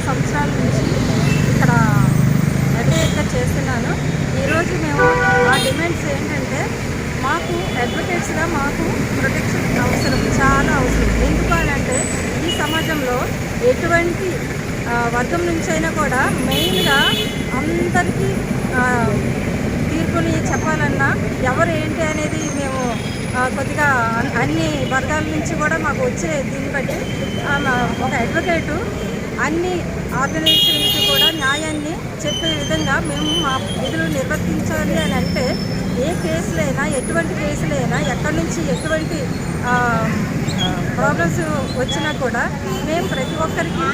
సంవత్సరాల నుంచి ఇక్కడ అడ్వకేట్గా చేస్తున్నాను. ఈరోజు మేము మా డిమాండ్స్ ఏంటంటే మాకు అడ్వకేట్స్గా మాకు ప్రొటెక్షన్ అవసరం, చాలా అవసరం. ఎందుకు అని అంటే ఈ సమాజంలో ఎటువంటి వర్గం నుంచి అయినా కూడా మెయిన్గా అందరికీ తీర్పుని చెప్పాలన్నా ఎవరు ఏంటి అనేది మేము కొద్దిగా అన్ని వర్గాల నుంచి కూడా మాకు వచ్చే దీన్ని బట్టి ఒక అడ్వకేటు అన్ని ఆర్గనైజేషన్కి కూడా న్యాయాన్ని చెప్పే విధంగా మేము మా విధులు నిర్వర్తించాలి అని అంటే ఏ కేసులైనా ఎటువంటి కేసులైనా ఎక్కడి నుంచి ఎటువంటి ప్రాబ్లమ్స్ వచ్చినా కూడా మేము ప్రతి ఒక్కరికి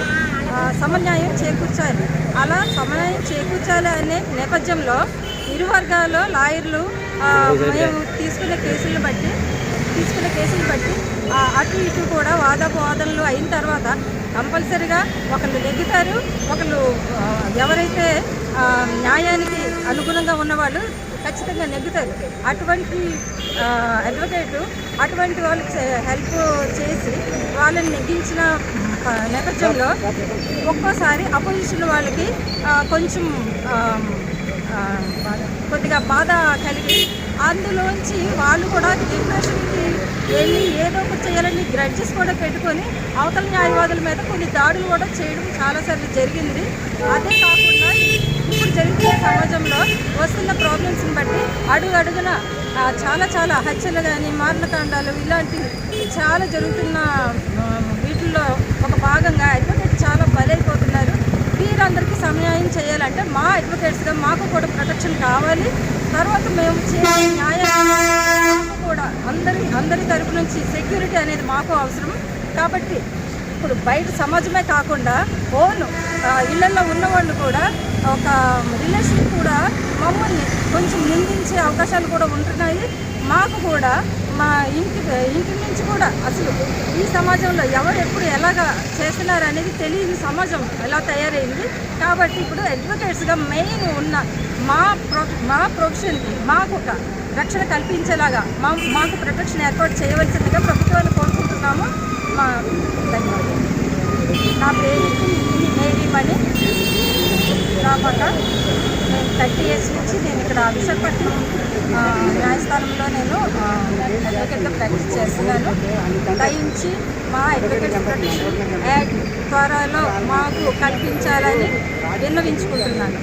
సమన్యాయం చేకూర్చాలి. అలా సమన్యాయం చేకూర్చాలి అనే నేపథ్యంలో ఇరు వర్గాల్లో లాయర్లు మేము తీసుకునే కేసులను బట్టి అటు ఇటు కూడా వాదోపవాదనలు అయిన తర్వాత కంపల్సరిగా ఒకళ్ళు నెగ్గుతారు, ఒకళ్ళు ఎవరైతే న్యాయానికి అనుగుణంగా ఉన్నవాళ్ళు ఖచ్చితంగా నెగ్గుతారు. అటువంటి అడ్వకేటు అటువంటి వాళ్ళకి హెల్ప్ చేసి వాళ్ళని నెగ్గించిన నేపథ్యంలో ఒక్కోసారి అపోజిషన్ వాళ్ళకి కొంచెం కొద్దిగా బాధ కలిగి అందులోంచి వాళ్ళు కూడా డిప్రెషన్కి వెళ్ళి ఏదో ఒకటి చేయాలని గ్రడ్జెస్ కూడా పెట్టుకొని అవతల న్యాయవాదుల మీద కొన్ని దాడులు కూడా చేయడం చాలాసార్లు జరిగింది. అదే కాకుండా ఇప్పుడు జరుగుతున్న సమాజంలో వస్తున్న ప్రాబ్లమ్స్ని బట్టి అడుగున చాలా హత్యలు కానీ మారణకాండాలు ఇలాంటివి చాలా జరుగుతున్న వీటిల్లో ఒక భాగంగా అడ్వకేట్ చాలా బలైపోతున్నారు. వీరందరికీ సమన్యాయం చేయాలంటే మా అడ్వకేట్స్గా మాకు కూడా ప్రొటెక్షన్ కావాలి. తర్వాత మేము చేసే న్యాయం కూడా అందరి తరపు నుంచి సెక్యూరిటీ అనేది మాకు అవసరం. కాబట్టి ఇప్పుడు బయట సమాజమే కాకుండా ఓన్ ఇళ్లలో ఉన్నవాళ్ళు కూడా ఒక రిలేషన్ కూడా మమ్మల్ని కొంచెం నిందించే అవకాశాలు కూడా ఉంటున్నాయి. మాకు కూడా మా ఇంటి నుంచి కూడా అసలు ఈ సమాజంలో ఎవరు ఎప్పుడు ఎలాగా చేస్తున్నారు అనేది తెలియని సమాజం ఎలా తయారైంది. కాబట్టి ఇప్పుడు అడ్వకేట్స్గా మెయిన్ ఉన్న మా ప్రొఫెషన్కి మాకు ఒక రక్షణ కల్పించేలాగా మాకు ప్రొటెక్షన్ ఏర్పాటు చేయవలసిందిగా ప్రభుత్వాన్ని కోరుకుంటున్నాము. మా ధన్యవాదాలు. నా పేరు మేరీమణి రాపాక. నేను 30 years నుంచి నేను ఇక్కడ విశాఖపట్నం న్యాయస్థానంలో నేను అడ్వకేట్గా ప్రాక్టీస్ చేస్తున్నాను. దయించి మా అడ్వకేట్స్ ప్రొటెక్షన్ యాక్ట్ త్వరలో మాకు కల్పించాలని విన్నవించుకుంటున్నాను.